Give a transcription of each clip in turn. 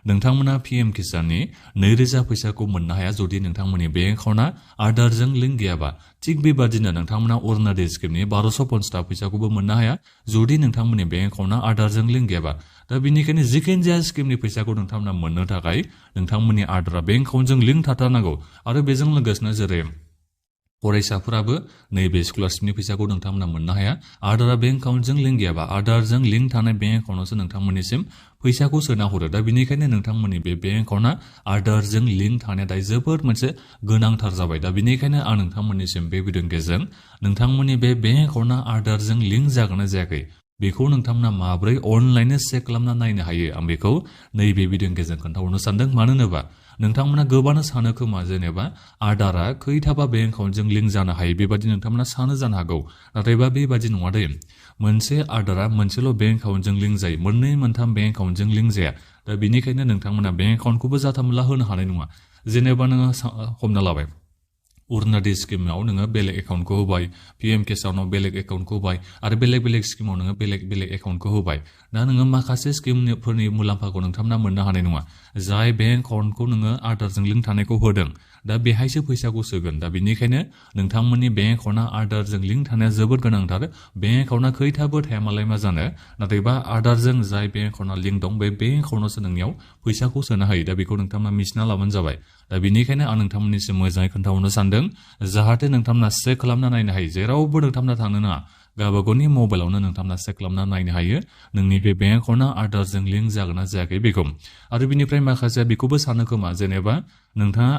नोंथांमोना PM किसाननि 2000 फैसाखौ मोननो हाया जुदि नोंथांमोननि बेंक एकाउन्टआ आधारजों लिंक गैयाबा थिग बेबादिनो नोंथांमोना अरुणोदय स्किमनि 1250 फैसाखौबो मोननो हाया जुदि नोंथांमोननि बेंक एकाउन्टआ आधारजों लिंक गैयाबा दा बेनिखायनो जिखिनि जाया स्किमनि फैसाखौ नोंथांमोना मोननो थाखाय नोंथांमोननि आधारा बेंक एकाउन्टजों लिंक थाथारनांगौ आरो बेजों लोगोसेनो जेरै फरायसाफोराबो नैबे स्कलारशिपनि फैसाखौ नोंथांमोना मोननो हाया आधारा बेंक एकाउन्टजों लिंक गैयाबा आधारजों लिंक थानाय बेंक एकाउन्टआवसो नोंथांमोननिसिम फैसाखौ सोना हरो दा बेनिखायनो नोंथांमोननि बे बेंक एकाउन्टआ आधारजों लिंक थानाया दायो जोबोद मोनसे गोनांथार जाबाय दा बेनिखायनो आं नोंथांमोननिसिम बे भिडिअनि गेजेरजों नोंथांमोननि बे बेंक एकाउन्टआ आधारजों लिंक जागोन ना जायाखै बेखौ नोंथांमोना माब्रै अनलाइननो चेक खालामना नायनो हायो आं बेखौ नैबे भिडिअनि गेजेरजों खोन्थाहरनो सानदों मानो होनोबा नोंथांमोना गोबानो सानो खोमा जेनेबा आधारा खैथाबा बेंक एकाउन्टजों लिंक जानो हायो बेबादि नोंथांमोना सानो जानो हागौ नाथायबा बेबादि नङा दे मोनसे आधारा मोनसेल' बेंक एकाउन्टजों लिंक जायो मोननै मोनथाम बेंक एकाउन्टजों लिंक जाया दा बेनिखायनो नोंथांमोना बेंक एकाउन्टखौबो जाथामला होनो हानाय नङा जेनेबा नोङो हमना लाबाय अरुणोदय स्किमाव नोङो बेलेग एकाउन्टखौ होबाय PM किसानाव बेलेग एकाउन्टखौ होबाय आरो बेलेग स्किमाव नोङो बेलेग एकाउन्टखौ होबाय दा नोङो माखासे स्किमफोरनि मुलाम्फाखौ नोंथांमोना मोननो हानाय नङा जाय बेंक एकाउन्टखौ नोङो आधारजों लिंक थानायखौ होदों दा बेहायसो फैसाखौ सोगोन दा बेनिखायनो नोंथांमोननि बेंक एकाउन्टआ आधारजों लिंक थानाया जोबोद गोनांथार बेंक एकाउन्टआ खैथाबो थाया मालाय मा जानो नाथायबा आधारजों जाय बेंक एकाउन्टआ लिंक दं बे बेंक एकाउन्टआवसो नोंनियाव फैसाखौ सोनो हायो दा बेखौ नोंथांमोना मिथिना लाबानो जाबाय दा बेनिखायनो आं नोंथांमोननिसिम मोजाङै खोन्थाहरनो सानदों जाहाथे नोंथांमोना चेक खालामना नायनो हायो जेरावबो नोंथांमोना थांनो नाङा गावबागावनि मबाइलावनो नोंथांमोना चेक खालामना नायनो हायो नोंनि बे बेंक एकाउन्टआ आधारजों लिंक जागोन ना जायाखै बेखौ आरो बिनिफ्राय माखासेया बेखौबो सानो खोमा जेनेबा नोंथाङा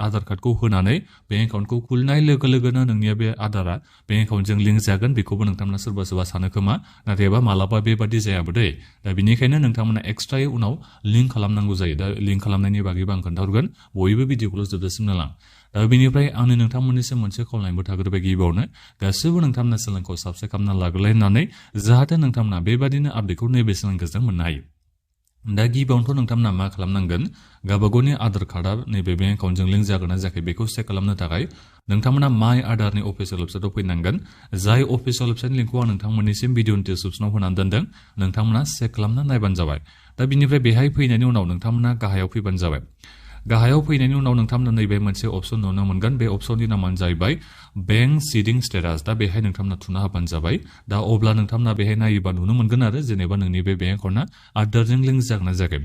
आधार कार्डखौ होनानै बेंक एकाउन्टखौ खुलिनाय लोगो लोगोनो नोंनिया बे आधारा बेंक एकाउन्टजों लिंक जागोन बेखौबो नोंथांमोना सोरबा सानो खोमा नाथायबा मालाबा बेबादि जायाबो दै दा बेनिखायनो नोंथांमोना एक्सट्रायै उनाव लिंक खालामनांगौ जायो दा लिंक खालामनायनि बागैबो आं खोन्थाहरगोन बयबो भिडिअखौल' जोबजासिम नायलां दा बेनिफ्राय आंनि नोंथांमोननिसिम मोनसे खावलायनायबो थाग्रोबाय गिबियावनो गासैबो नोंथांमोना चेनेलखौ साबस्क्राइब खालामना लाग्रोलाय होननानै जाहाथे नोंथांमोना बेबादिनो आपडेटखौ नैबे चेनेलनि गेजेरजों मोननो हायो दा गिबियावनोथ' नोंथांमोना मा खालामनांगोन गावबागावनि आधार कार्डआ नैबे बेंक एकाउन्टजों लिंक जागोन ना जायाखै बेखौ चेक खालामनो थाखाय नोंथांमोना माइ आधारनि अफिसियेल वेबसाइटआव फैनांगोन जाय अफिसियेल वेबसाइटनि लिंकखौ आं नोंथांमोननिसिम भिडिअनि डिसक्रिपसनाव होनानै दोनदों नोंथांमोना चेक खालामना नायबानो जाबाय दा बिनिफ्राय बेहाय फैनायनि उनाव नोंथांमोना गाहायाव फैबानो जाबाय गाहायाव फैनायनि उनाव नोंथांमोना नैबे मोनसे अपसन नुनो मोनगोन बे अपसननि नामानो जाहैबाय बेंक सिडिं स्टेटास दा बेहाय नोंथांमोना थुना होबानो जाबाय दा अब्ला नोंथांमोना बेहाय नायोबा नुनो मोनगोन आरो जेनेबा नोंनि बे बेंक एकाउन्टआ आधारजों लिंक जागोन ना जायाखै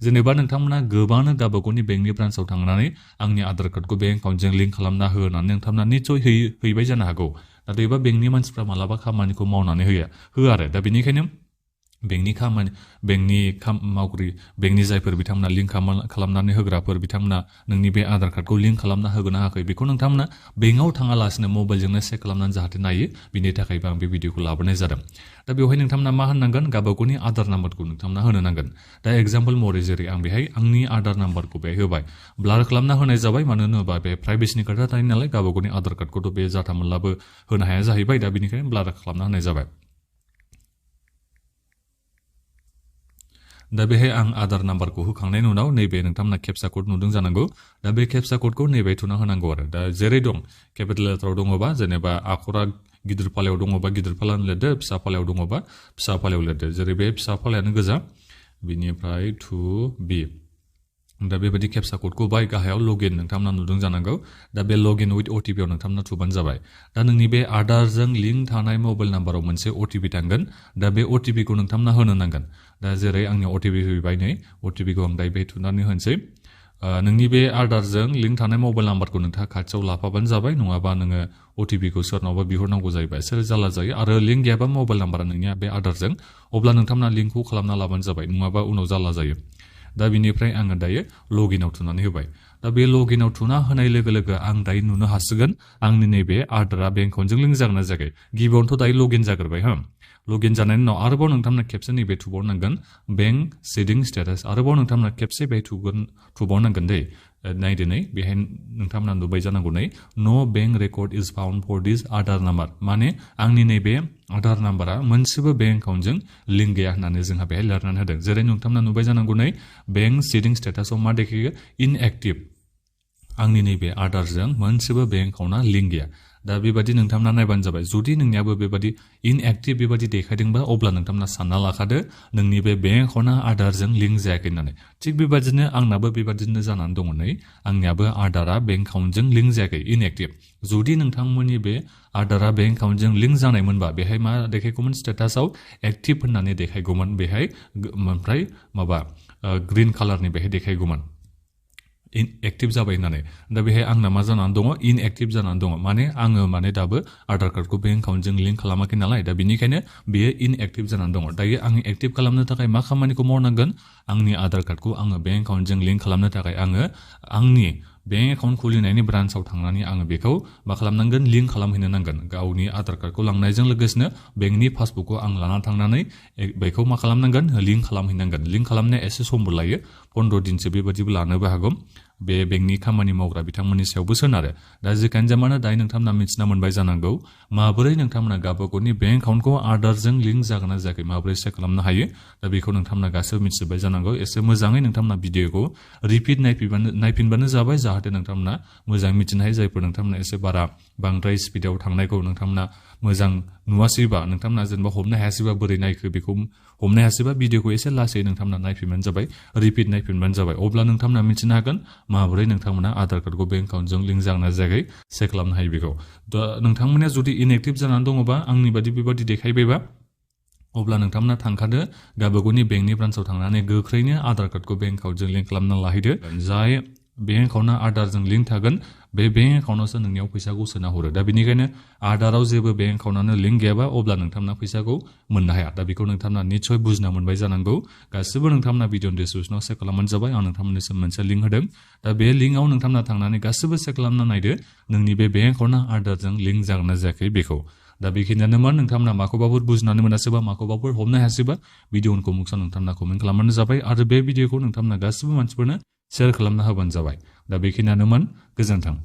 जेनेबा नोंथांमोना गोबांनो गावबागावनि बेंकनि ब्रान्सआव थांनानै आंनि आधार कार्डखौ बेंक एकाउन्टजों लिंक खालामना हो होननानै नोंथांमोना निस्सय हैबाय जानो हागौ नाथायबा बेंकनि मानसिफ्रा मालाबा खामानिखौ मावनानै होआ आरो दा बेनिखायनो बेंकनि मावगिरि बेंकनि जायफोर बिथांमोना लिंक खालामनानै होग्राफोर बिथांमोना नोंनि बे आधार कार्डखौ लिंक खालामना होगोन ना होआखै बेखौ नोंथांमोना बेंकआव थाङालासिनो मबाइलजोंनो चेक खालामनानै जाहाथे नायो बिनि थाखायबो आं बे भिडिअखौ लाबोनाय जादों दा बेवहाय नोंथांमोना मा होननांगोन गावबागावनि आधार नाम्बारखौ नोंथांमोना होनो नांगोन दा एगजाम्पल महरै जेरै आं बेहाय आंनि आधार नाम्बारखौ बेहाय होबाय ब्लार खालामना होनाय जाबाय मानो होनोबा बे प्राइभेसिनि खोथा थायो नालाय गावबागावनि आधार कार्डखौथ' बे जाथामोनलाबो होनो हाया जाहैबाय दा बेनिखायनो ब्लार खालामना होनाय जाबाय दा बेहाय आं आधार नाम्बारखौ होखांनायनि उनाव नैबे नोंथांमोना केपचा कड नुदों जानांगौ दा बे केपचा क'डखौ नैबे थुना होनांगौ आरो दा जेरै दं केपिटेल लेटाराव दङबा जेनेबा आखरा गिदिर फालायाव दङबा गिदिर फालायाव लिरदो फिसा फालायाव दङबा फिसा फालायाव लिरदो जेरै बे फिसा फालायानो गोजा बिनिफ्राय 2B दा बेबायदि केपचा क'डखौ बाय गाहायाव लगिन नोंथांमोना नुदों जानांगौ दा बे लगिन विथ OTP आव नोंथांमोना थुबानो जाबाय दा नोंनि बे आधारजों लिंक थानाय मबाइल नाम्बाराव मोनसे OTP थांगोन दा बे OTP खौ नोंथांमोना होनो नांगोन दा जेरै आंनि OTP फैबाय नै OTP खौ आं दायो बे थुनानै होनोसै नोंनि बे आधारजों लिंक थानाय मबाइल नाम्बारखौ नोंथाङा खाथियाव लाफाबानो जाबाय नङाबा नोङो OTP खौ सोरनावबा बिहरनांगौ जायोबा एसे जारला जायो आरो लिंक गैयाबा मबाइल नाम्बारा नोंनिया बे आधारजों अब्ला नोंथांमोना लिंकखौ खालामना लाबानो जाबाय नङाबा उनाव जारला जायो दा बिनिफ्राय आङो दायो लगिनाव थुनानै होबाय दा बे लगिनाव थुना होनाय लोगो लोगो आं दायो नुनो हासिगोन आंनि नैबे आधारा बेंक एकाउन्टजों लिंक जागोन ना जायाखै गिबियावनोथ' दायो लगिन जाग्रोबाय लगिन जानायनि उनाव आरोबाव नोंथांमोना खेबसे नैबे थुबावनांगोन बेंक सिडिं स्टेटास आरोबाव नोंथांमोना खेबसे बेहाय थुबावनांगोन दै नायदो नै बेहाय नोंथांमोना नुबाय जानांगौ नै नो bank record is found for this Aadhaar number माने आंनि नैबे आधार नाम्बारा मोनसेबो बेंक एकाउन्टजों लिंक गैया होननानै जोंहा बेहाय लिरनानै होदों जेरै नोंथांमोना नुबाय जानांगौ नै बेंक सिडिं स्टेटासआव मा देखायो इनएक्टिभ आंनि नैबे आधारजों मोनसेबो बेंक एकाउन्टआ लिंक गैया दा बेबायदि नोंथांमोना नायबानो जाबाय जुदि नोंनियाबो बेबायदि इनएक्टिभ बेबायदि देखायदोंबा अब्ला नोंथांमोना सानना लाखादो नोंनि बे बेंक एकाउन्टआ आधारजों लिंक जायाखै होननानै थिग बेबायदिनो आंनाबो बेबायदिनो जानानै दङ नै आंनियाबो आधारा बेंक एकाउन्टजों लिंक जायाखै इनएक्टिभ जुदि नोंथांमोननि बे आधारा बेंक एकाउन्टजों लिंक जानायमोनबा बेहाय मा देखायगौमोन स्टेटासआव एक्टिभ होननानै देखायगौमोन बेहाय ओमफ्राय माबा ग्रीन कालारनि बेहाय देखायगौमोन इनएक्टिभ जाबाय होननानै दा बेहाय आंना मा जानानै दङ इनएक्टिभ जानानै दङ आङो दाबो आधार कार्डखौ बेंक एकाउन्टजों लिंक खालामाखै नालाय दा बेनिखायनो बेयो इनएक्टिभ जानानै दङ दायो आं एक्टिभ खालामनो थाखाय मा खामानिखौ मावनांगोन आंनि आधार कार्डखौ आङो बेंक एकाउन्टजों लिंक खालामनो थाखाय आङो आंनि बेंक एकाउन्ट खुलिनायनि ब्रान्चआव थांनानै आङो बेखौ मा खालामनांगोन लिंक खालामहैनो नांगोन गावनि आधार कार्डखौ लांनायजों लोगोसेनो बेंकनि पासबुकखौ आं लाना थांनानै बेखौ मा खालामनांगोन लिंक खालामहैनांगोन लिंक खालामनाया एसे समबो लायो 15 दिनसो बेबादिबो लानोबो हागौ बे बेंकनि खामानि मावग्रा बिथांमोननि सायावबो सोनारो दा जेखियानो जामानो दायो नोंथांमोना मिथिना मोनबाय जानांगौ माबोरै नोंथांमोना गावबागावनि बेंक एकाउन्टखौ आधारजों लिंक जागोन ना जायाखै माबोरै चेक खालामनो हायो दा बेखौ नोंथांमोना गासैबो मिथिजोबबाय जानांगौ एसे मोजाङै नोंथांमोना भिडिअखौ रिपिट नायफिनबानो जाबाय जाहाथे नोंथांमोना मोजां मिथिनो हायो जायफोर नोंथांमोना एसे बांद्राय स्पिडाव थांनायखौ नोंथांमोना मोजां नुवासैबा नोंथांमोना जेनेबा हमनो हायासैबा बोरै नायखो बेखौ हमनो हायासैबा भिडिअखौ एसे लासै नोंथांमोना नायफिनबानो जाबाय रिपिट नायफिनबानो जाबाय अब्ला नोंथांमोना मिथिनो हागोन माबोरै नोंथांमोना आधार कार्डखौ बेंक एकाउन्टजों लिंक जागोन जायाखै चेक खालामनो हायो बेखौ दा नोंथांमोना जुदि इनएक्टिभ जानानै दङबा आंनि बादि बेबादि देखायबायबा अब्ला नोंथांमोना थांखादो गावबागावनि बेंकनि ब्रान्चआव थांनानै गोख्रैनो आधार कार्डखौ बेंक एकाउन्टजों लिंक खालामना लाहैदो जाय बेंक एकाउन्टआ आधारजों लिंक थागोन बे बेंक एकाउन्टआवसो नोंनियाव फैसाखौ सोना हरो दा बेनिखायनो आधाराव जेबो बेंक एकाउन्टआनो लिंक गैयाबा अब्ला नोंथांमोना फैसाखौ मोननो हाया दा बेखौ नोंथांमोना निस्सय बुजिना मोनबाय जानांगौ गासिबो नोंथांमोना भिडिअनि डिसक्रिपसनाव चेक खालामबानो जाबाय आं नोंथांमोननिसिम मोनसे लिंक होदों दा बे लिंकआव नोंथांमोना थांनानै गासिबो चेक खालामना नायदो नोंनि बे बेंक एकाउन्टआ आधारजों लिंक जागोन ना जायाखै बेखौ दा बेखिनियानोमोन नोंथांमोना माखौबाफोर बुजिनानै मोनासैबा माखौबाफोर हमनो हायासैबा भिडिअखौ मुक्सा नोंथांमोना कमेन्ट खालामबानो जाबाय आरो बे भिडिअखौ नोंथांमोना गासिबो मानसिफोरनो शेयार खालामना होबानो जाबाय दा बेखिनियानोमोन गोजोन्थों